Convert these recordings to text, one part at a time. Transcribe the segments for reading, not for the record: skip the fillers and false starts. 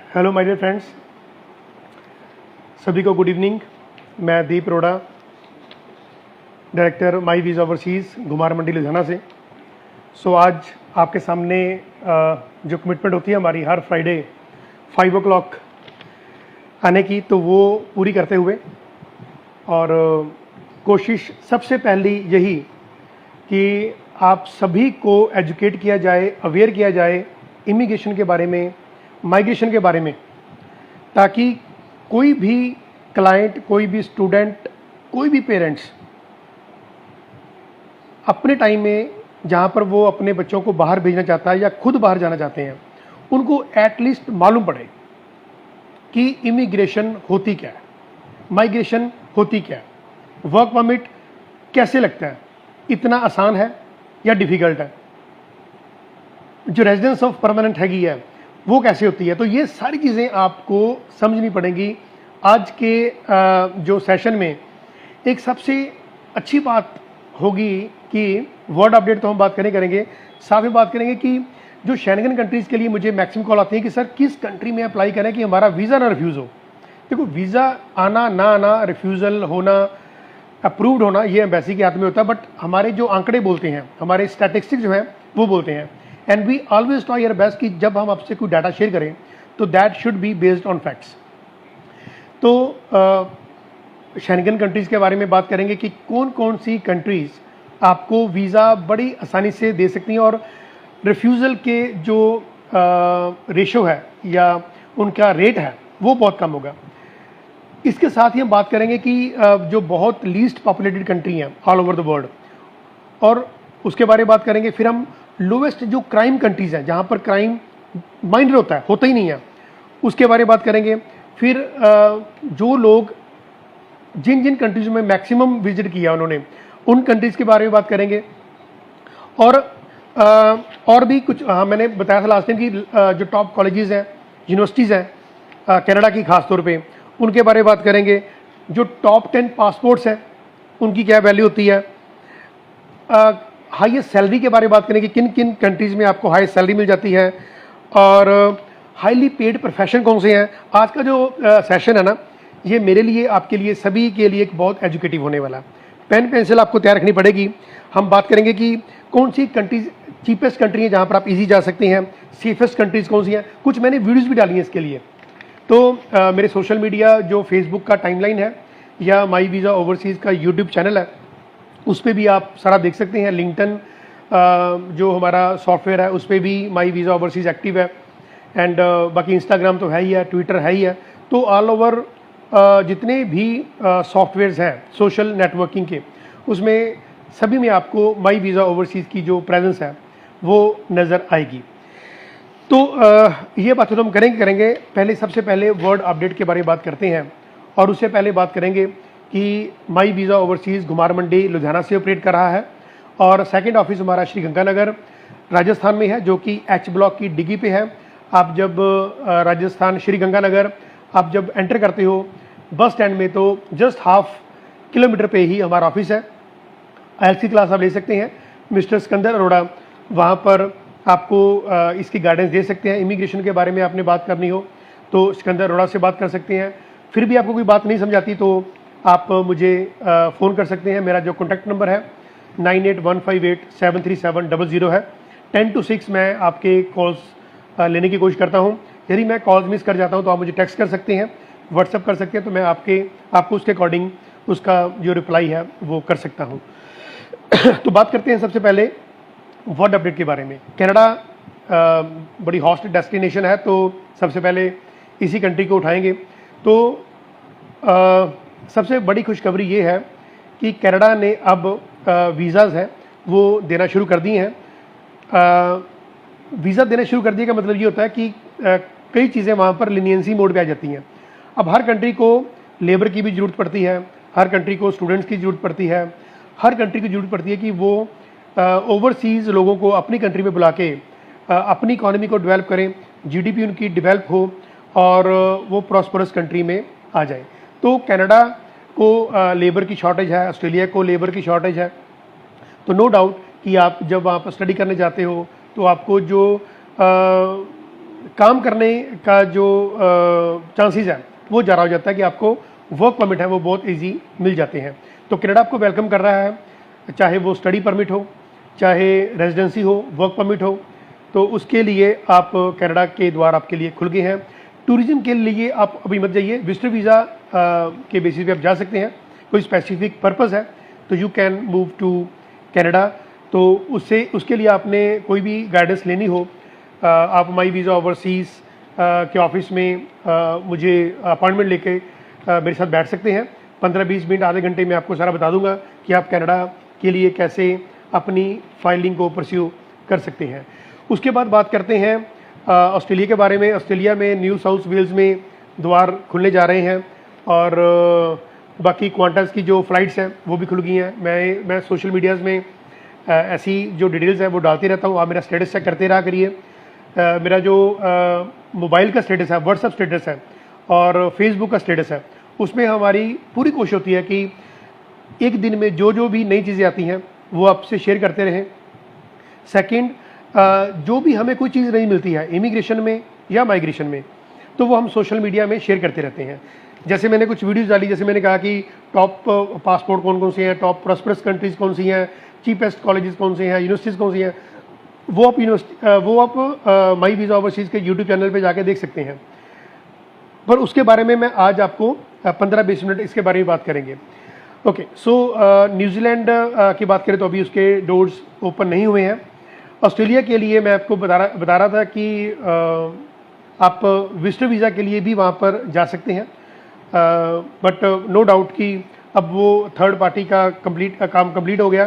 Hello my dear friends, सभी को good evening. मैं Deep Arora, director my visa overseas Ghumar Mandi Ludhiana से। आज आपके सामने जो कमिटमेंट होती है हमारी हर फ्राइडे 5 o'clock आने की, तो वो पूरी करते हुए और कोशिश सबसे पहली यही कि आप सभी को एजुकेट किया जाए, अवेयर किया जाए इमिग्रेशन के बारे में, माइग्रेशन के बारे में, ताकि कोई भी क्लाइंट, कोई भी स्टूडेंट, कोई भी पेरेंट्स अपने टाइम में जहाँ पर वो अपने बच्चों को बाहर भेजना चाहता है या खुद बाहर जाना चाहते हैं, उनको एटलीस्ट मालूम पड़े कि इमिग्रेशन होती क्या है, माइग्रेशन होती क्या है, वर्क परमिट कैसे लगता है, इतना आसान है या डिफ़िकल्ट है, जो रेजिडेंस ऑफ परमानेंट हैगी है वो कैसे होती है। तो ये सारी चीज़ें आपको समझनी पड़ेंगी। आज के जो सेशन में एक सबसे अच्छी बात होगी कि वर्ड अपडेट तो हम बात करेंगे, साथ में बात करेंगे कि जो शेंगन कंट्रीज़ के लिए मुझे मैक्सिमम कॉल आती है कि सर किस कंट्री में अप्लाई करें कि हमारा वीज़ा ना रिफ्यूज़ हो। देखो, वीज़ा आना ना आना, रिफ्यूज़ल होना, अप्रूव्ड होना, ये एम्बेसी के हाथ में होता है, बट हमारे जो आंकड़े बोलते हैं, हमारे स्टैटिस्टिक्स जो हैं वो बोलते हैं। And we always try your best कि जब हम आपसे कोई डाटा शेयर करें तो that should be based on facts. तो शेंगन कंट्रीज़ के बारे में बात करेंगे कि कौन कौन सी कंट्रीज़ आपको वीज़ा बड़ी आसानी से दे सकती हैं और रिफ्यूज़ल के जो रेशो है या उनका रेट है वो बहुत कम होगा। इसके साथ ही हम बात करेंगे कि जो बहुत लीस्ट पॉपुलेटेड कंट्री हैं ऑल ओवर द वर्ल्ड, और उसके बारे में बात करेंगे। फिर हम लोवेस्ट जो क्राइम कंट्रीज़ हैं, जहाँ पर क्राइम माइनर होता ही नहीं है, उसके बारे में बात करेंगे। फिर जो लोग जिन जिन कंट्रीज़ में मैक्सिमम विजिट किया उन्होंने, उन कंट्रीज़ के बारे में बात करेंगे। और भी कुछ, हाँ, मैंने बताया था लास्ट टाइम कि जो टॉप कॉलेजेस हैं, यूनिवर्सिटीज़ हैं कनाडा की खास तौर पे, उनके बारे में बात करेंगे। जो टॉप 10 पासपोर्ट्स हैं उनकी क्या वैल्यू होती है। हाईएस्ट सैलरी के बारे में बात करेंगे, किन किन कंट्रीज़ में आपको हाईएस्ट सैलरी मिल जाती है, और हाईली पेड प्रोफेशन कौन से हैं। आज का जो सेशन है ना, ये मेरे लिए, आपके लिए, सभी के लिए एक बहुत एजुकेटिव होने वाला है। पेन पेंसिल आपको तैयार रखनी पड़ेगी। हम बात करेंगे कि कौन सी कंट्रीज चीपेस्ट कंट्री है जहाँ पर आप इजी जा सकते हैं, सेफेस्ट कंट्रीज़ कौन सी हैं। कुछ मैंने वीडियोज़ भी डाली हैं इसके लिए। तो मेरे सोशल मीडिया, जो फेसबुक का टाइमलाइन है या माई वीज़ा ओवरसीज़ का यूट्यूब चैनल है, उस पर भी आप सारा देख सकते हैं। लिंक्डइन जो हमारा सॉफ्टवेयर है उस पर भी माई वीज़ा ओवरसीज़ एक्टिव है। एंड बाकी इंस्टाग्राम तो है ही है, ट्विटर है ही है। तो ऑल ओवर जितने भी सॉफ्टवेयर्स हैं सोशल नेटवर्किंग के, उसमें सभी में आपको माई वीज़ा ओवरसीज़ की जो प्रेजेंस है वो नज़र आएगी। तो ये बातें तो हम करेंगे। पहले सबसे पहले वर्ड अपडेट के बारे में बात करते हैं, और उससे पहले बात करेंगे कि माई वीज़ा ओवरसीज़ घुमार मंडी लुधियाना से ऑपरेट कर रहा है, और सेकंड ऑफिस हमारा श्री गंगानगर राजस्थान में है, जो कि एच ब्लॉक की डिग्गी पे है। आप जब राजस्थान श्री गंगानगर आप जब एंटर करते हो बस स्टैंड में, तो जस्ट हाफ किलोमीटर पे ही हमारा ऑफिस है। IELTS क्लास आप ले सकते हैं। मिस्टर सिकंदर अरोड़ा वहाँ पर आपको इसकी गाइडेंस दे सकते हैं। इमिग्रेशन के बारे में आपने बात करनी हो तो सिकंदर अरोड़ा से बात कर सकते हैं। फिर भी आपको कोई बात नहीं समझ आती तो आप मुझे फ़ोन कर सकते हैं। मेरा जो कॉन्टैक्ट नंबर है 9815873700 है। 10 to 6 मैं आपके कॉल्स लेने की कोशिश करता हूँ। यदि मैं कॉल्स मिस कर जाता हूँ तो आप मुझे टेक्स्ट कर सकते हैं, व्हाट्सअप कर सकते हैं, तो मैं आपको उसके अकॉर्डिंग उसका जो रिप्लाई है वो कर सकता हूँ। तो बात करते हैं सबसे पहले वर्ड अपडेट के बारे में। कनाडा बड़ी हॉस्ट डेस्टिनेशन है, तो सबसे पहले इसी कंट्री को उठाएंगे। तो सबसे बड़ी खुशखबरी ये है कि कनाडा ने अब वीज़ाज़ हैं वो देना शुरू कर दिए हैं। वीज़ा देना शुरू कर दिए का मतलब ये होता है कि कई चीज़ें वहाँ पर लीनियंसी मोड पे आ जाती हैं। अब हर कंट्री को लेबर की भी ज़रूरत पड़ती है, हर कंट्री को स्टूडेंट्स की ज़रूरत पड़ती है, हर कंट्री की ज़रूरत पड़ती है कि वो ओवरसीज़ लोगों को अपनी कंट्री में बुला के अपनी इकॉनमी को डेवलप करें, GDP उनकी डेवलप हो और वो प्रॉस्परस कंट्री में आ जाए। तो कनाडा को लेबर की शॉर्टेज है, ऑस्ट्रेलिया को लेबर की शॉर्टेज है। तो नो डाउट कि आप जब वहाँ पर स्टडी करने जाते हो तो आपको जो काम करने का जो चांसेस है वो ज़्यादा हो जाता है कि आपको वर्क परमिट है वो बहुत इजी मिल जाते हैं। तो कनाडा आपको वेलकम कर रहा है, चाहे वो स्टडी परमिट हो, चाहे रेजिडेंसी हो, वर्क परमिट हो, तो उसके लिए आप कनाडा के द्वार आपके लिए खुल गए हैं। टूरिज्म के लिए आप अभी मत जाइए, विजिटर वीज़ा के बेसिस पे आप जा सकते हैं। कोई स्पेसिफिक पर्पस है तो you can move to Canada. तो उसके लिए आपने कोई भी गाइडेंस लेनी हो, आप माई वीज़ा ओवरसीज़ के ऑफिस में मुझे अपॉइंटमेंट लेके मेरे साथ बैठ सकते हैं। 15-20 मिनट, आधे घंटे में आपको सारा बता दूंगा कि आप कनाडा के लिए कैसे अपनी फाइलिंग को परस्यू कर सकते हैं। उसके बाद बात करते हैं ऑस्ट्रेलिया के बारे में। ऑस्ट्रेलिया में न्यू साउथ वेल्स में द्वार खुलने जा रहे हैं और बाकी क्वांटस की जो फ़्लाइट्स हैं वो भी खुल गई हैं। मैं सोशल मीडियाज़ में ऐसी जो डिटेल्स हैं वो डालते रहता हूँ। आप मेरा स्टेटस चेक करते रहा करिए। मेरा जो मोबाइल का स्टेटस है, व्हाट्सएप स्टेटस है और फेसबुक का स्टेटस है, उसमें हमारी पूरी कोशिश होती है कि एक दिन में जो भी नई चीज़ें आती हैं वो आपसे शेयर करते रहें। सेकंड, जो भी हमें कोई चीज़ नहीं मिलती है इमिग्रेशन में या माइग्रेशन में, तो वो हम सोशल मीडिया में शेयर करते रहते हैं। जैसे मैंने कुछ वीडियोज़ डाली, जैसे मैंने कहा कि टॉप पासपोर्ट कौन कौन से हैं, टॉप प्रॉस्परस कंट्रीज़ कौन सी हैं, चीपेस्ट कॉलेजेस कौन से हैं, यूनिवर्सिटीज़ कौन सी हैं, वो आप माई वीज़ा ओवरसीज़ के यूट्यूब चैनल पे जाके देख सकते हैं। पर उसके बारे में मैं आज आपको 15-20 मिनट इसके बारे में बात करेंगे। ओके, सो न्यूजीलैंड की बात करें तो अभी उसके डोर्स ओपन नहीं हुए हैं। ऑस्ट्रेलिया के लिए मैं आपको बता रहा था कि आप विजिटर वीज़ा के लिए भी वहाँ पर जा सकते हैं, बट नो डाउट कि अब वो थर्ड पार्टी का काम कंप्लीट हो गया,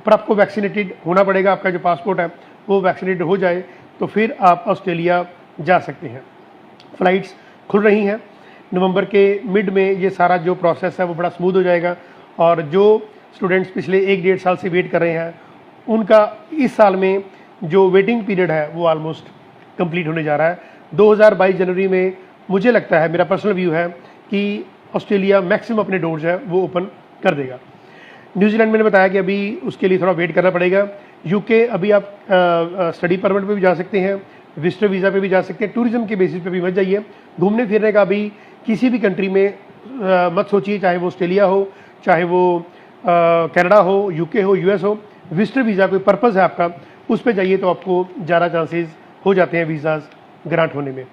पर आपको वैक्सीनेटेड होना पड़ेगा। आपका जो पासपोर्ट है वो वैक्सीनेटेड हो जाए तो फिर आप ऑस्ट्रेलिया जा सकते हैं। फ़्लाइट्स खुल रही हैं। नवंबर के मिड में ये सारा जो प्रोसेस है वो बड़ा स्मूथ हो जाएगा और जो स्टूडेंट्स पिछले 1-1.5 साल से वेट कर रहे हैं उनका इस साल में जो वेटिंग पीरियड है वो ऑलमोस्ट कंप्लीट होने जा रहा है। 2022 जनवरी में मुझे लगता है, मेरा पर्सनल व्यू है कि ऑस्ट्रेलिया मैक्सिमम अपने डोर्स है वो ओपन कर देगा। न्यूजीलैंड मैंने बताया कि अभी उसके लिए थोड़ा वेट करना पड़ेगा। यूके अभी आप स्टडी परमिट पे भी जा सकते हैं, विजिटर वीज़ा पे भी जा सकते हैं, टूरिज्म के बेसिस पे भी मत जाइए। घूमने फिरने का अभी किसी भी कंट्री में मत सोचिए, चाहे वो ऑस्ट्रेलिया हो, चाहे वो कनाडा हो, यूके हो, यूएस हो। विजिटर वीज़ा कोई पर्पज़ है आपका, उस पर जाइए तो आपको ज़्यादा चांसेस हो जाते हैं वीज़ाज ग्रांट होने में।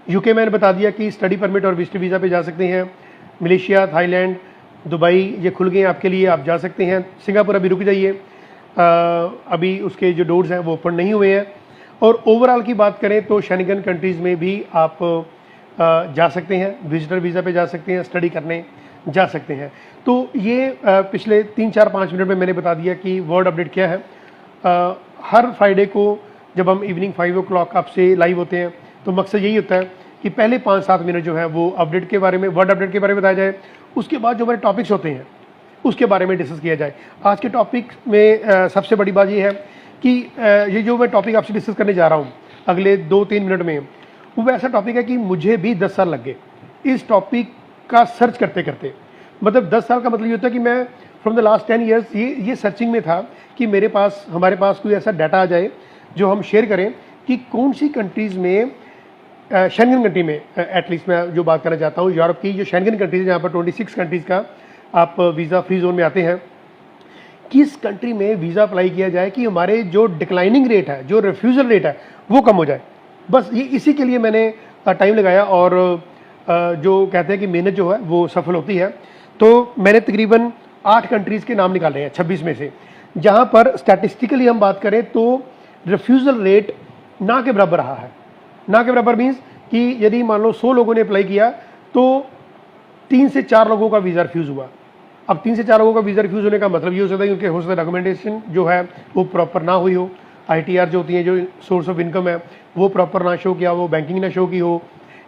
यूके मैंने बता दिया कि स्टडी परमिट और विजिटर वीज़ा पे जा सकते हैं। मलेशिया, थाईलैंड, दुबई ये खुल गए हैं आपके लिए, आप जा सकते हैं। सिंगापुर अभी रुक जाइए, अभी उसके जो डोर्स हैं वो ओपन नहीं हुए हैं। और ओवरऑल की बात करें तो शेंगन कंट्रीज़ में भी आप जा सकते हैं, विजिटर वीज़ा पे जा सकते हैं, स्टडी करने जा सकते हैं। तो ये पिछले 3-4-5 मिनट में मैंने बता दिया कि वर्ड अपडेट क्या है। हर फ्राइडे को जब हम इवनिंग 5 o'clock आपसे लाइव होते हैं तो मकसद यही होता है कि पहले 5-7 मिनट जो है वो अपडेट के बारे में, वर्ड अपडेट के बारे में बताया जाए। उसके बाद जो हमारे टॉपिक्स होते हैं उसके बारे में डिस्कस किया जाए। आज के टॉपिक में सबसे बड़ी बात ये है कि ये जो मैं टॉपिक आपसे डिस्कस करने जा रहा हूँ अगले 2-3 मिनट में, वो ऐसा टॉपिक है कि मुझे भी 10 साल लग गए इस टॉपिक का सर्च करते करते। मतलब 10 साल का मतलब ये होता है कि मैं फ्रॉम द लास्ट 10 ईयर्स ये सर्चिंग में था कि हमारे पास कोई ऐसा डाटा आ जाए जो हम शेयर करें कि कौन सी कंट्रीज़ में, शेंगन कंट्री में एटलीस्ट मैं जो बात करना चाहता हूँ, यूरोप की जो शेंगन कंट्रीज़ है जहाँ पर 26 कंट्रीज़ का आप वीज़ा फ्री जोन में आते हैं, किस कंट्री में वीज़ा अप्लाई किया जाए कि हमारे जो डिक्लाइनिंग रेट है, जो रिफ्यूज़ल रेट है वो कम हो जाए। बस ये इसी के लिए मैंने टाइम लगाया और जो कहते हैं कि मेहनत जो है वो सफल होती है। तो मैंने तकरीबन 8 कंट्रीज़ के नाम निकाले हैं 26 में से, जहाँ पर स्टैटिस्टिकली हम बात करें तो रिफ्यूज़ल रेट ना के बराबर रहा है। ना के बराबर मीन्स कि यदि मान लो 100 लोगों ने अप्लाई किया तो 3 से 4 लोगों का वीज़ा रिफ्यूज़ हुआ। अब 3 से 4 लोगों का वीज़ा रिफ्यूज़ होने का मतलब ये हो सकता है क्योंकि हो सकता है डॉक्यूमेंटेशन जो है वो प्रॉपर ना हुई हो, ITR जो होती है, जो सोर्स ऑफ इनकम है वो प्रॉपर ना शो किया हो, बैंकिंग ना शो की हो,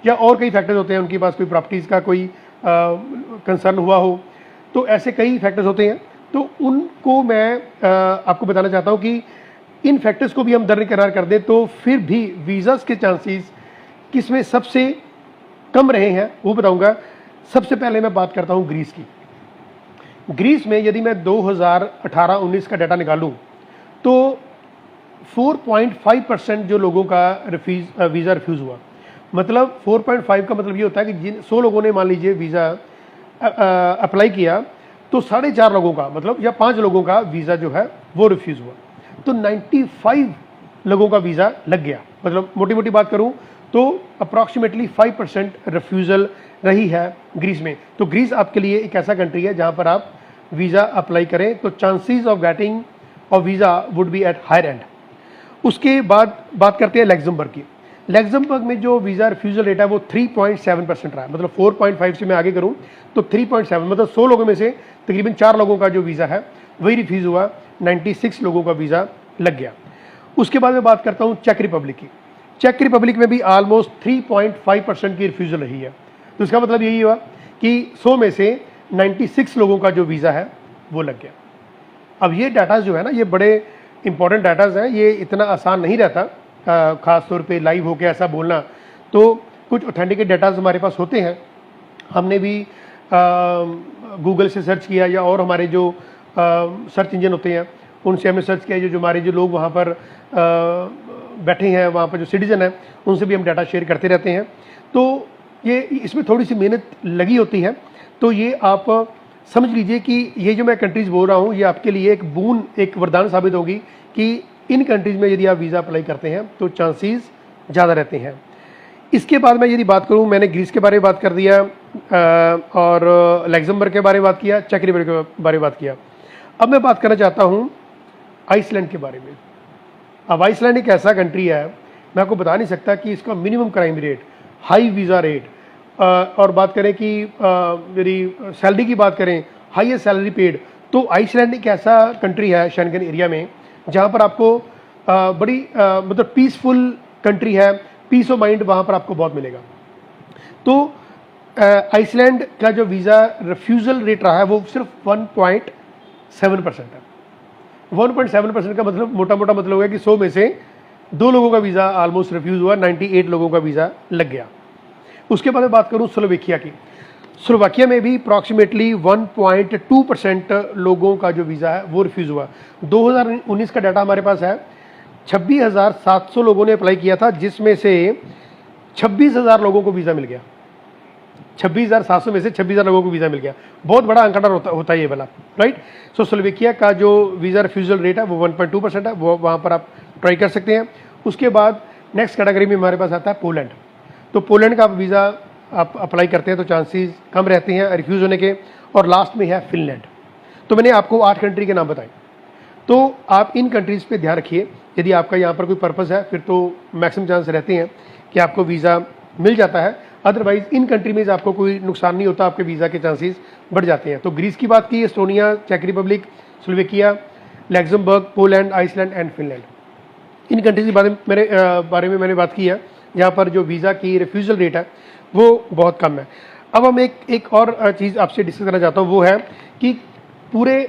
या और कई फैक्टर्स होते हैं, उनके पास कोई प्रॉपर्टीज़ का कोई कंसर्न हुआ हो। तो ऐसे कई फैक्टर्स होते हैं। तो उनको मैं आपको बताना चाहता हूँ कि इन फैक्टर्स को भी हम दरकिनार कर दें तो फिर भी वीज़ास के चांसेस किसमें सबसे कम रहे हैं वो बताऊंगा। सबसे पहले मैं बात करता हूं ग्रीस की। ग्रीस में यदि मैं 2018-19 का डाटा निकालूं तो 4.5% जो लोगों का वीज़ा रिफ्यूज़ हुआ। मतलब 4.5 का मतलब ये होता है कि जिन 100 लोगों ने मान लीजिए वीज़ा अप्लाई किया तो 4.5 लोगों का मतलब या 5 लोगों का वीज़ा जो है वो रिफ्यूज़ हुआ, तो 95 लोगों का वीज़ा लग गया। मतलब मोटी मोटी बात करूं तो अप्रॉक्सीमेटली 5% रिफ्यूज़ल रही है ग्रीस में। तो ग्रीस आपके लिए एक ऐसा कंट्री है जहां पर आप वीज़ा अप्लाई करें तो chances of getting of visa would be at higher end. उसके बाद बात करते हैं लग्जमबर्ग की। लग्जमबर्ग में जो वीज़ा रिफ्यूज़ल रेट है वो 3.7% रहा है। मतलब 4.5 से मैं आगे करूं तो 3.7, मतलब 100 लोगों में से तकरीबन 4 लोगों का जो वीज़ा है वही रिफ्यूज़ हुआ, 96 लोगों का वीज़ा लग गया। उसके बाद मैं बात करता हूं चेक रिपब्लिक की। चेक रिपब्लिक में भी ऑलमोस्ट 3.5% की रिफ्यूज़ल रही है। तो इसका मतलब यही हुआ कि 100 में से 96 लोगों का जो वीज़ा है वो लग गया। अब ये डाटा जो है ना, ये बड़े इंपॉर्टेंट डाटाज हैं, ये इतना आसान नहीं रहता ख़ास तौर पे लाइव होकर ऐसा बोलना। तो कुछ ऑथेंटिकेट डाटाज हमारे पास होते हैं, हमने भी गूगल से सर्च किया या और हमारे जो सर्च इंजन होते हैं उनसे हमने सर्च किया, जो हमारे जो लोग वहाँ पर बैठे हैं, वहाँ पर जो सिटीज़न हैं उनसे भी हम डाटा शेयर करते रहते हैं। तो ये इसमें थोड़ी सी मेहनत लगी होती है। तो ये आप समझ लीजिए कि ये जो मैं कंट्रीज़ बोल रहा हूँ ये आपके लिए एक बून, एक वरदान साबित होगी कि इन कंट्रीज़ में यदि आप वीज़ा अप्लाई करते हैं तो चांसेस ज़्यादा रहते हैं। इसके बाद मैं यदि बात करूँ, मैंने ग्रीस के बारे में बात कर दिया और लग्जमबर्ग के बारे में बात किया, चेक रिपब्लिक के बारे में बात किया। अब मैं बात करना चाहता हूँ आइसलैंड के बारे में। अब आइसलैंड एक ऐसा कंट्री है, मैं आपको बता नहीं सकता कि इसका minimum crime rate, high visa rate, और बात करें कि यदि सैलरी की बात करें, हाईएस्ट सैलरी पेड, तो आइसलैंड एक ऐसा कंट्री है शेंगन एरिया में जहाँ पर आपको बड़ी मतलब पीसफुल कंट्री है, पीस ऑफ माइंड वहाँ पर आपको बहुत मिलेगा। तो आइसलैंड का जो वीज़ा रिफ्यूज़ल रेट रहा है वो सिर्फ 1.7% है। 1.7% का मतलब मोटा मोटा मतलब है कि 100 में से 2 लोगों का वीज़ा ऑलमोस्ट रिफ्यूज़ हुआ, 98 लोगों का वीज़ा लग गया। उसके बाद मैं बात करूं स्लोवाकिया की। स्लोवाकिया में भी अप्रॉक्सीमेटली 1.2% लोगों का जो वीज़ा है वो रिफ्यूज़ हुआ। 2019 का डाटा हमारे पास है, 26,700 लोगों ने अप्लाई किया था, जिसमें से 26,000 लोगों को वीज़ा मिल गया। 26,700 में से 26,000 लोगों को वीज़ा मिल गया। बहुत बड़ा आंकड़ा होता है ये वाला, राइट। सो स्लोवाकिया का जो वीज़ा रिफ्यूज़ल रेट है वो 1.2% है, वो वहाँ पर आप ट्राई कर सकते हैं। उसके बाद नेक्स्ट कैटेगरी में हमारे पास आता है पोलैंड। तो पोलैंड का वीज़ा आप अप्लाई करते हैं तो चांसेस कम रहते हैं रिफ्यूज़ होने के। और लास्ट में है फिनलैंड। तो मैंने आपको 8 कंट्री के नाम बताए, तो आप इन कंट्रीज़ पे ध्यान रखिए। यदि आपका यहाँ पर कोई पर्पज़ है फिर तो मैक्सिमम चांस रहते हैं कि आपको वीज़ा मिल जाता है, अदरवाइज़ इन कंट्री में आपको कोई नुकसान नहीं होता, आपके वीज़ा के चांसेस बढ़ जाते हैं। तो ग्रीस की बात की, एस्टोनिया, चेक Republic, Slovakia, Luxembourg, Poland, Iceland and Finland. इन कंट्रीज के बारे में मैंने बात की है जहाँ पर जो वीज़ा की रिफ्यूज़ल रेट है वो बहुत कम है। अब हम एक और चीज़ आपसे डिस्कस करना चाहता हूँ, वो है कि पूरे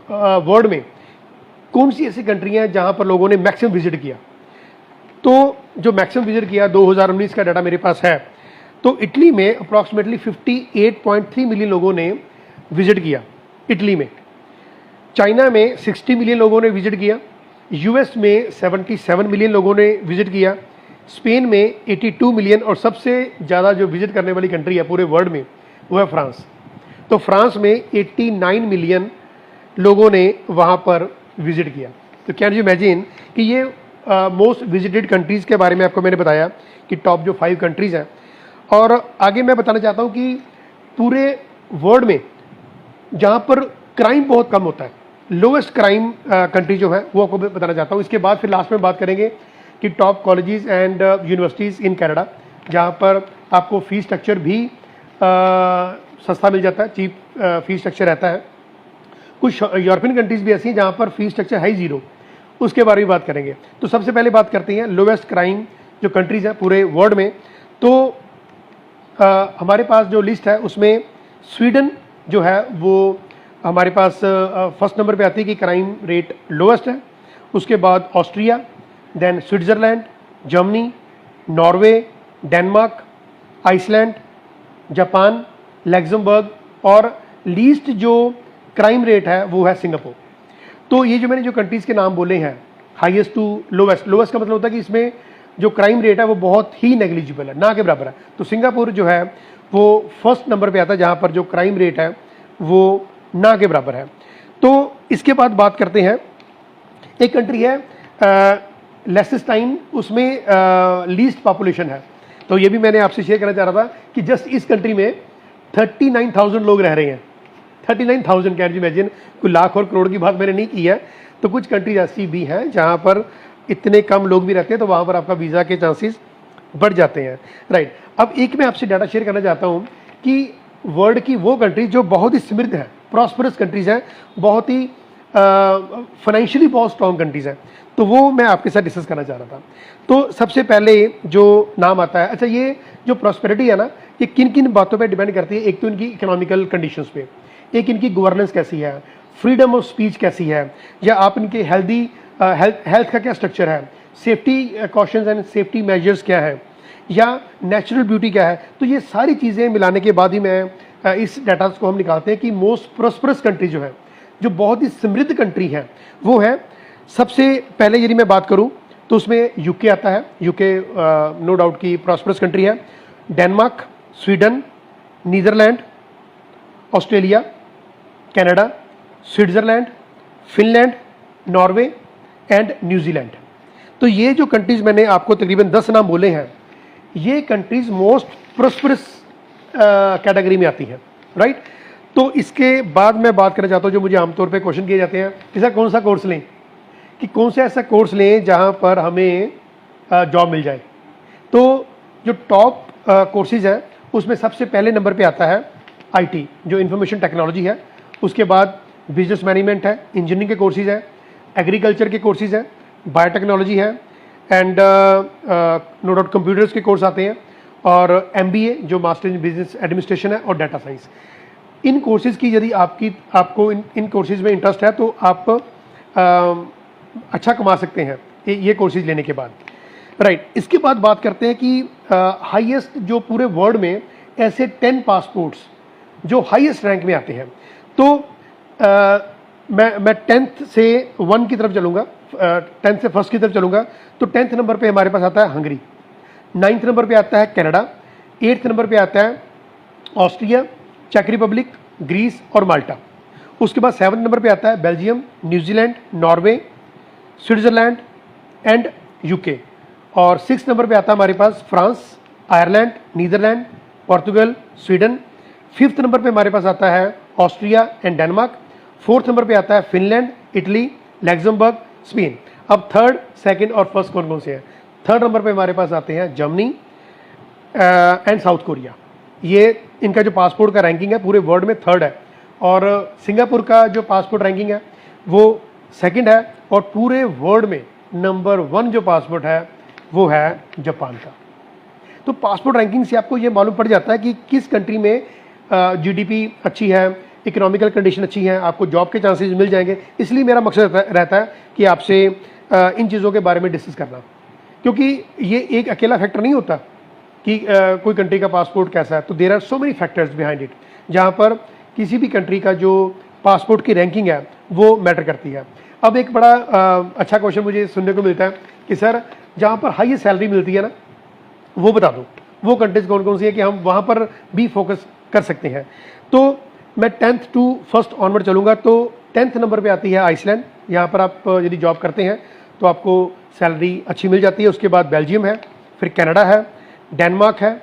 वर्ल्ड में कौन सी ऐसी कंट्रियाँ हैं जहाँ पर लोगों ने मैक्सिमम विजिट किया। तो जो मैक्सिमम विजिट किया 2019 का डाटा मेरे पास है, तो इटली में अप्रॉक्सीमेटली 58.3 मिलियन लोगों ने विजिट किया इटली में। चाइना में 60 मिलियन लोगों ने विजिट किया। यूएस में 77 मिलियन लोगों ने विजिट किया। स्पेन में 82 मिलियन, और सबसे ज़्यादा जो विजिट करने वाली कंट्री है पूरे वर्ल्ड में वो है फ्रांस। तो फ्रांस में 89 मिलियन लोगों ने वहाँ पर विजिट किया। तो कैन यू इमेजिन कि ये मोस्ट विजिटेड कंट्रीज़ के बारे में आपको मैंने बताया कि टॉप जो 5 कंट्रीज़ हैं। और आगे मैं बताना चाहता हूँ कि पूरे वर्ल्ड में जहाँ पर क्राइम बहुत कम होता है, लोएस्ट क्राइम कंट्री जो है वो आपको बताना चाहता हूँ। इसके बाद फिर लास्ट में बात करेंगे कि top colleges and universities in Canada, जहाँ पर आपको फ़ीस स्ट्रक्चर भी सस्ता मिल जाता है, चीप फ़ीस स्ट्रक्चर रहता है। कुछ यूरोपियन कंट्रीज़ भी ऐसी हैं जहाँ पर फ़ीस स्ट्रक्चर है ज़ीरो, उसके बारे में बात करेंगे। तो सबसे पहले बात करते हैं लोएस्ट क्राइम जो कंट्रीज़ हैं पूरे वर्ल्ड में। तो हमारे पास जो लिस्ट है उसमें स्वीडन जो है वो हमारे पास फर्स्ट नंबर पे आती है कि क्राइम रेट लोएस्ट है। उसके बाद Austria, then Switzerland, Germany, Norway, Denmark, Iceland, Japan, Luxembourg, और लीस्ट जो क्राइम रेट है वो है सिंगापुर। तो ये जो मैंने जो कंट्रीज़ के नाम बोले हैं हाईएस्ट टू लोवेस्ट, लोवेस्ट का मतलब होता है कि इसमें जो क्राइम रेट है वो बहुत ही नेग्लिजिबल है, ना के बराबर है। तो सिंगापुर जो है वो फर्स्ट नंबर पे आता है जहाँ पर जो क्राइम रेट है वो ना के बराबर है। तो इसके बाद बात करते हैं, एक कंट्री है लेसेस्ट टाइम, उसमें लीस्ट पॉपुलेशन है। तो ये भी मैंने आपसे शेयर करना चाह रहा था कि जस्ट इस कंट्री में 39,000 लोग रह रहे हैं। 39,000, कैन यू इमेजिन, कोई लाख और करोड़ की बात मैंने नहीं की है। तो कुछ कंट्रीज ऐसी भी हैं जहाँ पर इतने कम लोग भी रहते हैं, तो वहाँ पर आपका वीज़ा के चांसेस बढ़ जाते हैं, राइट। अब एक मैं आपसे डाटा शेयर करना चाहता हूँ कि वर्ल्ड की वो कंट्रीज जो बहुत ही समृद्ध है, प्रॉस्परस कंट्रीज हैं, बहुत ही फाइनेंशियली बहुत स्ट्रॉन्ग कंट्रीज हैं, तो वो मैं आपके साथ डिस्कस करना चाह रहा था। तो सबसे पहले जो नाम आता है, अच्छा ये जो प्रॉस्पेरिटी है ना, ये किन किन बातों पे डिपेंड करती है। एक तो इनकी इकोनॉमिकल कंडीशंस पे, एक इनकी गवर्नेंस कैसी है, फ्रीडम ऑफ स्पीच कैसी है, या आप इनके हेल्थ का क्या स्ट्रक्चर है, safety cautions and safety measures क्या है, या नेचुरल ब्यूटी क्या है। तो ये सारी चीज़ें मिलाने के बाद ही मैं इस डाटा को हम निकालते हैं कि मोस्ट प्रॉस्परस कंट्री जो है, जो बहुत ही समृद्ध कंट्री है, वो है, सबसे पहले यदि मैं बात करूं तो उसमें यूके आता है। यूके नो डाउट की प्रॉस्परस कंट्री है। Denmark, Sweden, Netherlands, Australia, Canada, Switzerland, Finland, Norway and New Zealand. तो ये जो कंट्रीज मैंने आपको तकरीबन 10 नाम बोले हैं, ये कंट्रीज मोस्ट प्रॉस्परस कैटेगरी में आती हैं, राइट। तो इसके बाद मैं बात करना चाहता हूँ, जो मुझे आमतौर पे क्वेश्चन किए जाते हैं, इसका कौन सा कोर्स लें, कि कौन सा ऐसा कोर्स लें जहाँ पर हमें जॉब मिल जाए। तो जो टॉप कोर्सेज हैं उसमें सबसे पहले नंबर पे आता है आईटी, जो इंफॉर्मेशन टेक्नोलॉजी है। उसके बाद बिजनेस मैनेजमेंट है, इंजीनियरिंग के कोर्सेज हैं, एग्रीकल्चर के कोर्सेज हैं, बायोटेक्नोलॉजी है, एंड नो डाउट कंप्यूटर्स के कोर्स आते हैं, और एमबीए जो मास्टर इन बिजनेस एडमिनिस्ट्रेशन है, और डाटा साइंस। इन कोर्सेज की यदि आपको इन कोर्सेज में इंटरेस्ट है तो आप अच्छा कमा सकते हैं ये कोर्सेज लेने के बाद, राइट। इसके बाद बात करते हैं कि हाईएस्ट जो पूरे वर्ल्ड में ऐसे 10 पासपोर्ट्स जो हाईएस्ट रैंक में आते हैं। तो मैं 10th से 1 की तरफ चलूँगा, 10th से फर्स्ट की तरफ चलूँगा। तो 10th नंबर पे हमारे पास आता है हंगरी, 9th नंबर पे आता है कनाडा, 8th नंबर पे आता है ऑस्ट्रिया, चेक रिपब्लिक, ग्रीस और माल्टा। उसके बाद 7th नंबर पे आता है Belgium, New Zealand, Norway, Switzerland and UK. और 6th नंबर पे आता है हमारे पास France, Ireland, Netherland, Portugal, Sweden. 5th number पे हमारे पास आता है Austria and Denmark. 4th number पे आता है फिनलैंड, इटली, लग्जमबर्ग, स्पेन। अब 3rd, 2nd और 1st कौन कौन से हैं? 3rd नंबर पे हमारे पास आते हैं जर्मनी एंड साउथ कोरिया। ये इनका जो पासपोर्ट का रैंकिंग है पूरे वर्ल्ड में 3rd है, और सिंगापुर का जो पासपोर्ट रैंकिंग है वो 2nd है, और पूरे वर्ल्ड में नंबर 1 जो पासपोर्ट है वो है जापान का। तो पासपोर्ट रैंकिंग से आपको ये मालूम पड़ जाता है कि किस कंट्री में जीडीपी अच्छी है, इकोनॉमिकल कंडीशन अच्छी है, आपको जॉब के चांसेस मिल जाएंगे। इसलिए मेरा मकसद रहता है कि आपसे इन चीज़ों के बारे में डिस्कस करना, क्योंकि ये एक अकेला फैक्टर नहीं होता कि कोई कंट्री का पासपोर्ट कैसा है। तो there are so many factors behind it, जहाँ पर किसी भी कंट्री का जो पासपोर्ट की रैंकिंग है वो मैटर करती है। अब एक बड़ा अच्छा क्वेश्चन मुझे सुनने को मिलता है कि सर जहाँ पर हाईएस्ट सैलरी मिलती है ना, वो बता दो, वो कंट्रीज कौन कौन सी है कि हम वहाँ पर भी फोकस कर सकते हैं। तो मैं 10th to 1st ऑनवर्ड चलूँगा। तो 10th नंबर पे आती है आइसलैंड। यहाँ पर आप यदि जॉब करते हैं तो आपको सैलरी अच्छी मिल जाती है। उसके बाद बेल्जियम है, फिर कनाडा है, डेनमार्क है,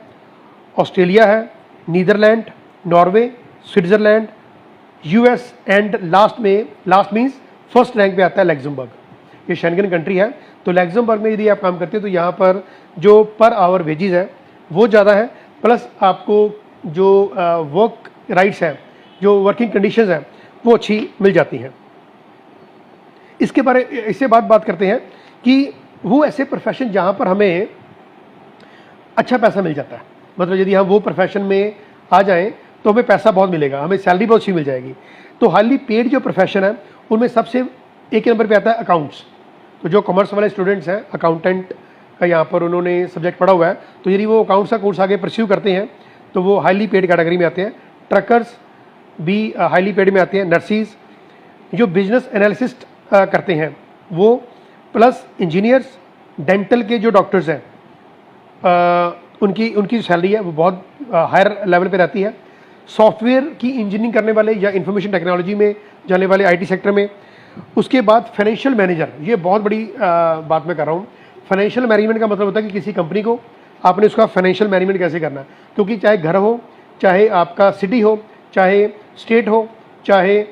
ऑस्ट्रेलिया है, Netherlands, Norway, Switzerland, US and last means first rank पे आता है लग्जमबर्ग। ये शेंगन कंट्री है। तो लग्जमबर्ग में यदि आप काम करते हैं तो यहाँ पर जो पर आवर वेजेस है वो ज़्यादा है, प्लस आपको जो वर्क राइट्स हैं, जो वर्किंग कंडीशंस हैं वो अच्छी मिल जाती हैं। इससे बात करते हैं कि वो ऐसे प्रोफेशन जहाँ पर हमें अच्छा पैसा मिल जाता है। मतलब यदि हम वो प्रोफेशन में आ जाएं तो हमें पैसा बहुत मिलेगा, हमें सैलरी बहुत अच्छी मिल जाएगी। तो हाईली पेड जो प्रोफेशन है उनमें सबसे एक नंबर पे आता है अकाउंट्स। तो जो कॉमर्स वाले स्टूडेंट्स हैं, अकाउंटेंट का यहाँ पर उन्होंने सब्जेक्ट पढ़ा हुआ है, तो यदि वो अकाउंट्स का कोर्स आगे परस्यू करते हैं तो वो हाईली पेड कैटेगरी में आते हैं। ट्रकर्स भी हाईली पेड में आते हैं। नर्सिस जो बिजनेस एनालिसिस्ट करते हैं वो प्लस इंजीनियर्स, डेंटल के जो डॉक्टर्स हैं उनकी सैलरी है वो बहुत हायर लेवल पे रहती है। सॉफ्टवेयर की इंजीनियरिंग करने वाले या इंफॉर्मेशन टेक्नोलॉजी में जाने वाले आईटी सेक्टर में। उसके बाद फाइनेंशियल मैनेजर, ये बहुत बड़ी बात मैं कर रहा हूँ। फाइनेंशियल मैनेजमेंट का मतलब होता है कि किसी कंपनी को आपने उसका फाइनेंशियल मैनेजमेंट कैसे करना है, क्योंकि चाहे घर हो, चाहे आपका सिटी हो, चाहे स्टेट हो, चाहे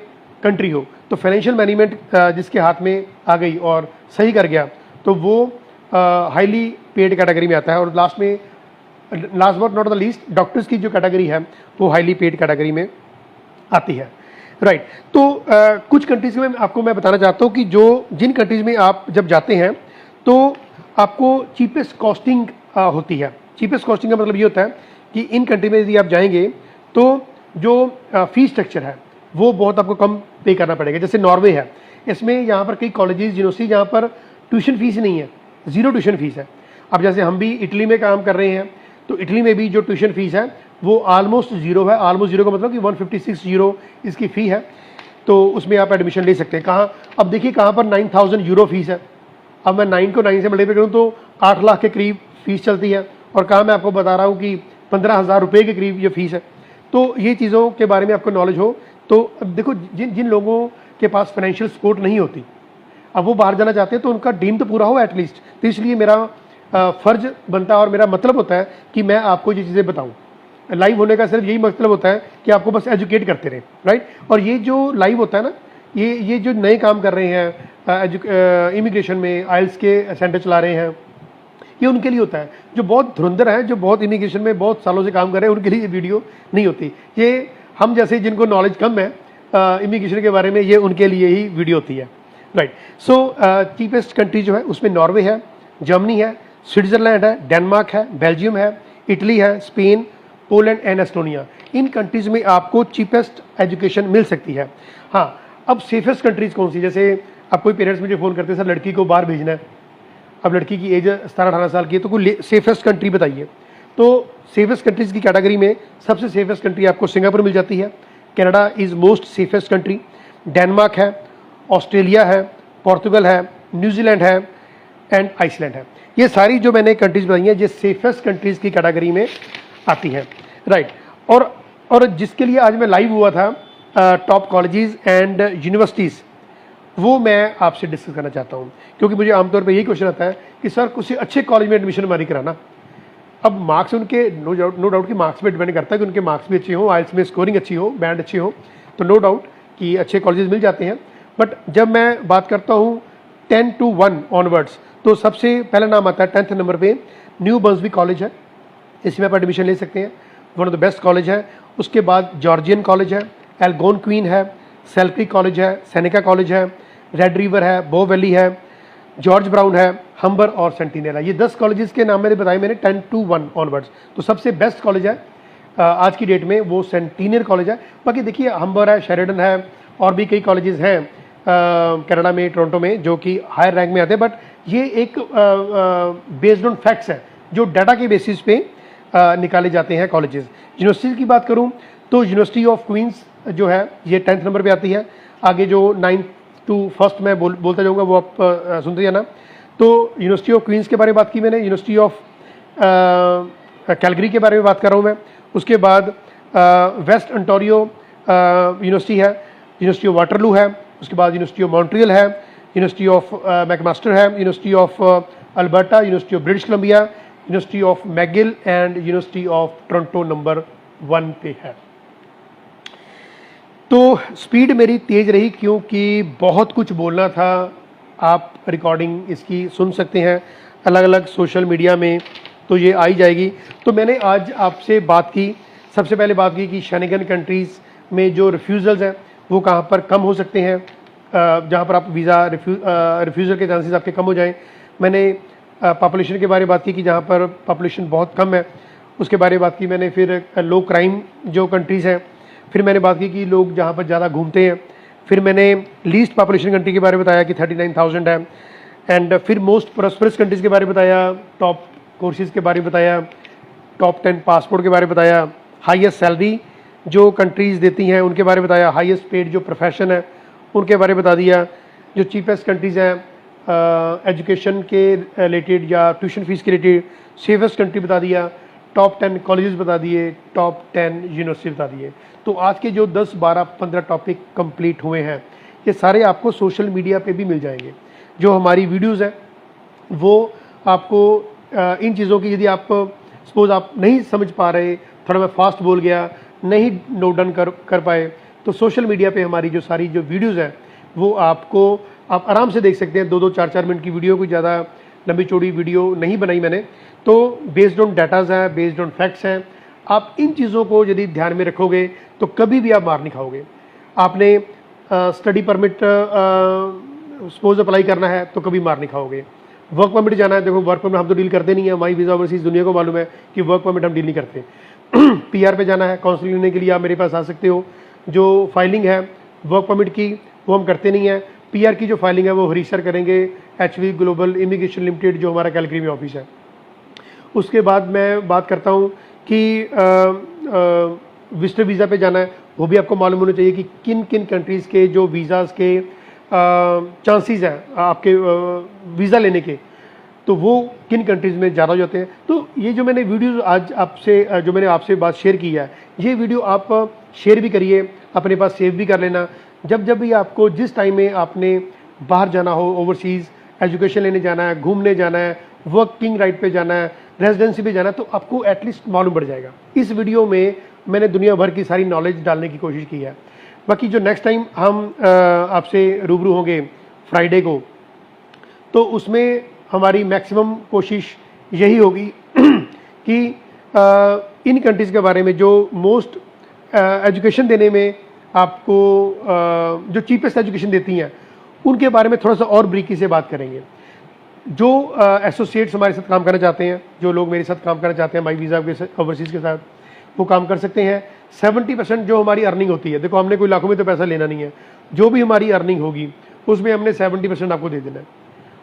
कंट्री हो, तो फाइनेंशियल मैनेजमेंट जिसके हाथ में आ गई और सही कर गया तो वो हाईली पेड कैटेगरी में आता है। और last but not the least, doctors की जो कैटेगरी है वो हाईली पेड कैटेगरी में आती है, राइट। तो कुछ कंट्रीज में आपको मैं बताना चाहता हूँ कि जिन कंट्रीज में आप जब जाते हैं तो आपको चीपेस्ट कॉस्टिंग होती है। चीपेस्ट कॉस्टिंग का मतलब ये होता है कि इन कंट्री में यदि आप जाएंगे तो जो फीस स्ट्रक्चर है वो बहुत आपको कम पे करना पड़ेगा। जैसे नॉर्वे है, इसमें यहाँ पर कई कॉलेजेस यूनिवर्सिटी जहाँ पर ट्यूशन फीस नहीं है, ज़ीरो ट्यूशन फीस है। अब जैसे हम भी इटली में काम कर रहे हैं तो इटली में भी जो ट्यूशन फीस है वो ऑलमोस्ट ज़ीरो है। ऑलमोस्ट ज़ीरो का मतलब कि 156 यूरो इसकी फ़ी है, तो उसमें आप एडमिशन ले सकते हैं। कहाँ, अब देखिए कहाँ पर 9,000 यूरो फीस है। अब मैं 9 को 9 से मल्टीप्लाई करूँ तो 8 लाख के करीब फीस चलती है, और कहाँ मैं आपको बता रहा हूँ कि 15,000 रुपये के करीब ये फीस है। तो ये चीज़ों के बारे में आपको नॉलेज हो तो अब देखो, जिन लोगों के पास फाइनेंशियल सपोर्ट नहीं होती, अब वो बाहर जाना चाहते हैं तो उनका ड्रीम तो पूरा हो एटलीस्ट। तो इसलिए मेरा फ़र्ज बनता है और मेरा मतलब होता है कि मैं आपको ये चीज़ें बताऊँ। लाइव होने का सिर्फ यही मतलब होता है कि आपको बस एजुकेट करते रहें, राइट। और ये जो लाइव होता है ना, ये जो नए काम कर रहे हैं इमिग्रेशन में, आइल्स के सेंटर चला रहे हैं, ये उनके लिए होता है। जो बहुत धुरंधर हैं, जो बहुत इमिग्रेशन में बहुत सालों से काम कर रहे हैं, उनके लिए ये वीडियो नहीं होती। ये हम जैसे जिनको नॉलेज कम है इमिग्रेशन के बारे में, ये उनके लिए ही वीडियो होती है, राइट। सो चीपेस्ट कंट्री जो है उसमें नॉर्वे है, जर्मनी है, स्विट्ज़रलैंड है, डेनमार्क है, बेल्जियम है, इटली है, Spain, Poland and Estonia. In countries में आपको चीपेस्ट एजुकेशन मिल सकती है। हाँ, अब सेफेस्ट कंट्रीज़ कौन सी, जैसे अब कोई पेरेंट्स मुझे फ़ोन करते हैं, सर लड़की को बाहर भेजना है, अब लड़की की एज 17-18 साल की है, तो कोई सेफेस्ट कंट्री बताइए। तो सेफेस्ट कंट्रीज़ की कैटेगरी में सबसे सेफेस्ट कंट्री आपको सिंगापुर मिल जाती है। Canada is most safest country. Denmark है, ऑस्ट्रेलिया है, पोर्तुगल है, न्यूजीलैंड है एंड आइसलैंड है। ये सारी जो मैंने कंट्रीज़ बताई हैं ये सेफेस्ट कंट्रीज़ की कैटेगरी में आती हैं, राइट। और जिसके लिए आज मैं लाइव हुआ था, टॉप कॉलेजेस एंड यूनिवर्सिटीज़, वो मैं आपसे डिस्कस करना चाहता हूँ। क्योंकि मुझे आमतौर पे यही क्वेश्चन आता है कि सर किसी अच्छे कॉलेज में एडमिशन हमारी कराना। अब मार्क्स उनके नो डाउट कि मार्क्स पे डिपेंड करता है कि उनके मार्क्स भी अच्छे हों, आइल्स में स्कोरिंग अच्छी हो, बैंड अच्छे हो, तो नो डाउट कि अच्छे कॉलेजेस मिल जाते हैं। बट जब मैं बात करता हूँ 10 to 1 ऑनवर्ड्स, तो सबसे पहला नाम आता है 10th नंबर पे न्यू बर्न्सबी कॉलेज है, इसमें आप एडमिशन ले सकते हैं, one of the best college है। उसके बाद जॉर्जियन कॉलेज है, एल्गोनक्वीन है, सेल्क्रिक कॉलेज है, सेनेका कॉलेज है, रेड रिवर है, बो वैली है, जॉर्ज ब्राउन है, हम्बर और सेंटिनेला। ये 10 कॉलेजेस के नाम मैंने बताए, मैंने 10 to 1 ऑनवर्ड्स। तो सबसे बेस्ट कॉलेज है आज की डेट में वो सेंटिनियर कॉलेज है। बाकी देखिए हम्बर है, शेरिडन है, और भी कई कॉलेजेस हैं कनाडा में, टोरंटो में, जो कि हायर रैंक में आते हैं। बट ये एक बेस्ड ऑन फैक्ट्स है जो डाटा के बेसिस पे निकाले जाते हैं कॉलेजेस। यूनिवर्सिटी की बात करूं तो यूनिवर्सिटी ऑफ क्वींस जो है ये 10th नंबर पे आती है। आगे जो 9th to 1st मैं बोलता जाऊंगा वो आप सुनते जाना। तो यूनिवर्सिटी ऑफ क्वींस के बारे में बात की मैंने, यूनिवर्सिटी ऑफ कैलगरी के बारे में बात कर रहा हूँ मैं। उसके बाद वेस्ट अंटोरियो यूनिवर्सिटी है, यूनिवर्सिटी ऑफ वाटरलू है, उसके बाद यूनिवर्सिटी ऑफ मॉन्ट्रियल है, यूनिवर्सिटी ऑफ मैकमास्टर है, university of Alberta, university of British Columbia, university of McGill and university of Toronto number 1 पे है। तो स्पीड मेरी तेज़ रही क्योंकि बहुत कुछ बोलना था। आप रिकॉर्डिंग इसकी सुन सकते हैं अलग अलग सोशल मीडिया में, तो ये आई जाएगी। तो मैंने आज आपसे बात की, सबसे पहले बात की कि शेंगन कंट्रीज़ में जो रिफ्यूज़ल्स हैं वो कहाँ पर कम हो सकते हैं, जहाँ पर आप वीज़ा रिफ्यूज़ल के चांसेस आपके कम हो जाएं। मैंने पॉपुलेशन के बारे में बात की कि जहाँ पर पॉपुलेशन बहुत कम है, उसके बारे में बात की मैंने। फिर लो क्राइम जो कंट्रीज़ हैं, फिर मैंने बात की कि लोग जहाँ पर ज़्यादा घूमते हैं। फिर मैंने लीस्ट पॉपुलेशन कंट्री के बारे में बताया कि 39,000 है। एंड फिर मोस्ट प्रॉस्परस कंट्रीज़ के बारे में बताया, टॉप कोर्सेज़ के बारे में बताया, टॉप 10 पासपोर्ट के बारे में बताया, हाईएस्ट सैलरी जो कंट्रीज़ देती हैं उनके बारे में बताया, हाईएस्ट पेड जो प्रोफेशन है उनके बारे में बता दिया, जो चीपेस्ट कंट्रीज़ हैं एजुकेशन के रिलेटेड या ट्यूशन फीस के रिलेटेड सेफेस्ट कंट्री बता दिया, टॉप 10 कॉलेजेस बता दिए, टॉप 10 यूनिवर्सिटी बता दिए। तो आज के जो 10, 12, 15 टॉपिक कंप्लीट हुए हैं, ये सारे आपको सोशल मीडिया पे भी मिल जाएंगे। जो हमारी वीडियोस हैं वो आपको इन चीज़ों की, यदि आप सपोज आप नहीं समझ पा रहे, थोड़ा मैं फास्ट बोल गया, नहीं नोट डाउन कर पाए, तो सोशल मीडिया पे हमारी जो सारी जो वीडियोस हैं वो आप आराम से देख सकते हैं। 2-2, 4-4 मिनट की वीडियो, कोई ज़्यादा लंबी चौड़ी वीडियो नहीं बनाई मैंने। तो बेस्ड ऑन डाटाज हैं, बेस्ड ऑन फैक्ट्स हैं। आप इन चीज़ों को यदि ध्यान में रखोगे तो कभी भी आप मार नहीं खाओगे। आपने स्टडी परमिट सपोज अप्लाई करना है तो कभी मार नहीं खाओगे। वर्क परमिट जाना है, देखो वर्क परमिट हम तो डील करते नहीं है, माई वीज़ा ओवरसीज दुनिया को मालूम है कि वर्क परमिट हम डील नहीं करते। पीआर पे जाना है, काउंसलिंग लेने के लिए आप मेरे पास आ सकते हो। जो फाइलिंग है वर्क परमिट की वो हम करते नहीं है। पीआर की जो फाइलिंग है वो हरीश सर करेंगे, एचवी ग्लोबल इमिग्रेशन लिमिटेड जो हमारा कैलगरी में ऑफिस है। उसके बाद मैं बात करता हूँ कि विजिटर वीज़ा पे जाना है, वो भी आपको मालूम होना चाहिए कि किन किन कंट्रीज़ के जो वीज़ाज़ के चांसेस हैं आपके वीज़ा लेने के, तो वो किन कंट्रीज़ में ज़्यादा हो जाते हैं। तो ये जो मैंने वीडियो आज आपसे जो मैंने आपसे बात शेयर की है, ये वीडियो आप शेयर भी करिए, अपने पास सेव भी कर लेना। जब जब भी आपको जिस टाइम में आपने बाहर जाना हो, ओवरसीज़ एजुकेशन लेने जाना है, घूमने जाना है, वर्किंग राइट पे जाना है, रेजिडेंसी पे जाना है, तो आपको एटलीस्ट मालूम पड़ जाएगा। इस वीडियो में मैंने दुनिया भर की सारी नॉलेज डालने की कोशिश की है। बाकी जो नेक्स्ट टाइम हम आपसे रूबरू होंगे फ्राइडे को, तो उसमें हमारी मैक्सिमम कोशिश यही होगी कि इन कंट्रीज़ के बारे में जो मोस्ट एजुकेशन देने में आपको जो चीपेस्ट एजुकेशन देती हैं उनके बारे में थोड़ा सा और ब्रीकी से बात करेंगे। जो एसोसिएट्स हमारे साथ काम करना चाहते हैं, जो लोग मेरे साथ काम करना चाहते हैं माई वीज़ा के ओवरसीज़ के साथ, वो काम कर सकते हैं। 70% जो हमारी अर्निंग होती है, देखो हमने कोई लाखों में तो पैसा लेना नहीं है, जो भी हमारी अर्निंग होगी उसमें हमने 70% आपको दे देना है।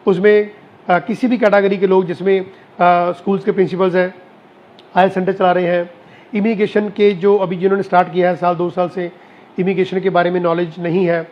उसमें किसी भी कैटेगरी के लोग, जिसमें स्कूल्स के प्रिंसिपल्स हैं, आयल सेंटर चला रहे हैं, इमिग्रेशन के जो अभी जिन्होंने स्टार्ट किया है, 1-2 साल से इमिग्रेशन के बारे में नॉलेज नहीं है,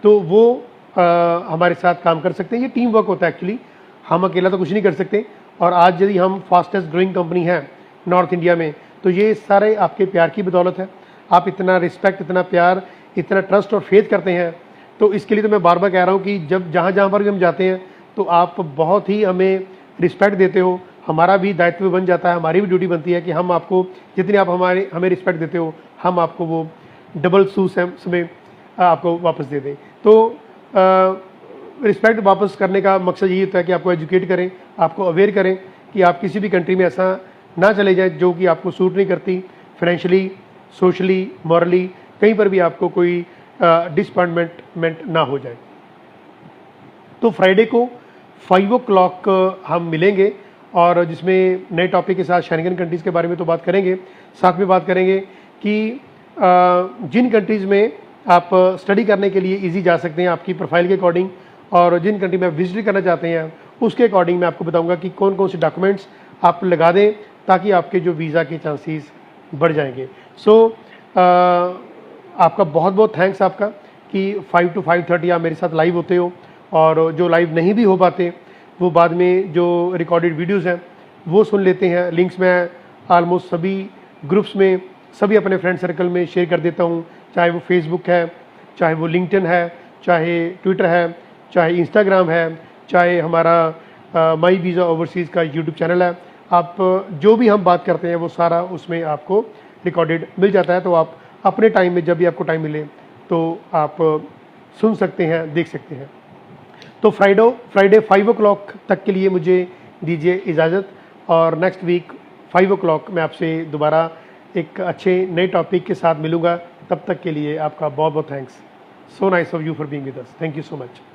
तो वो हमारे साथ काम कर सकते हैं। ये टीम वर्क होता है एक्चुअली, हम अकेला तो कुछ नहीं कर सकते। और आज यदि हम फास्टेस्ट ग्रोइंग कंपनी हैं नॉर्थ इंडिया में, तो ये सारे आपके प्यार की बदौलत है। आप इतना रिस्पेक्ट, इतना प्यार, इतना ट्रस्ट और फेथ करते हैं, तो इसके लिए तो मैं बार बार कह रहा हूँ कि जब जहाँ पर भी हम जाते हैं तो आप बहुत ही हमें रिस्पेक्ट देते हो। हमारा भी दायित्व बन जाता है, हमारी भी ड्यूटी बनती है कि हम आपको, जितनी आप हमें रिस्पेक्ट देते हो, हम आपको वो डबल सूस में आपको वापस दे दें। तो रिस्पेक्ट वापस करने का मकसद यही होता है कि आपको एजुकेट करें, आपको अवेयर करें कि आप किसी भी कंट्री में ऐसा ना चले जाए जो कि आपको सूट नहीं करती, फाइनेंशियली, सोशली, मॉरली, कहीं पर भी आपको कोई डिसअपॉइंटमेंट ना हो जाए। तो फ्राइडे को 5 o'clock हम मिलेंगे, और जिसमें नए टॉपिक के साथ शेंगन कंट्रीज़ के बारे में तो बात करेंगे, साथ में बात करेंगे कि जिन कंट्रीज़ में आप स्टडी करने के लिए इजी जा सकते हैं आपकी प्रोफाइल के अकॉर्डिंग, और जिन कंट्री में आप विजिट करना चाहते हैं उसके अकॉर्डिंग मैं आपको बताऊंगा कि कौन कौन से डॉक्यूमेंट्स आप लगा दें ताकि आपके जो वीज़ा के चांसेस बढ़ जाएंगे। आपका बहुत बहुत थैंक्स आपका कि 5 to 5:30 आप मेरे साथ लाइव होते हो, और जो लाइव नहीं भी हो पाते वो बाद में जो रिकॉर्डेड वीडियोज़ हैं वो सुन लेते हैं। लिंक्स मैं ऑलमोस्ट सभी ग्रुप्स में, सभी अपने फ्रेंड सर्कल में शेयर कर देता हूँ, चाहे वो फेसबुक है, चाहे वो लिंक्डइन है, चाहे ट्विटर है, चाहे इंस्टाग्राम है, चाहे हमारा माई वीज़ा ओवरसीज़ का यूट्यूब चैनल है। आप जो भी हम बात करते हैं वो सारा उसमें आपको रिकॉर्डेड मिल जाता है, तो आप अपने टाइम में, जब भी आपको टाइम मिले तो आप सुन सकते हैं, देख सकते हैं। तो फ्राइडे 5 o'clock तक के लिए मुझे दीजिए इजाज़त, और नेक्स्ट वीक 5 o'clock मैं आपसे दोबारा एक अच्छे नए टॉपिक के साथ मिलूँगा। तब तक के लिए आपका बहुत बहुत thanks. So nice of you for being with us. Thank you so much.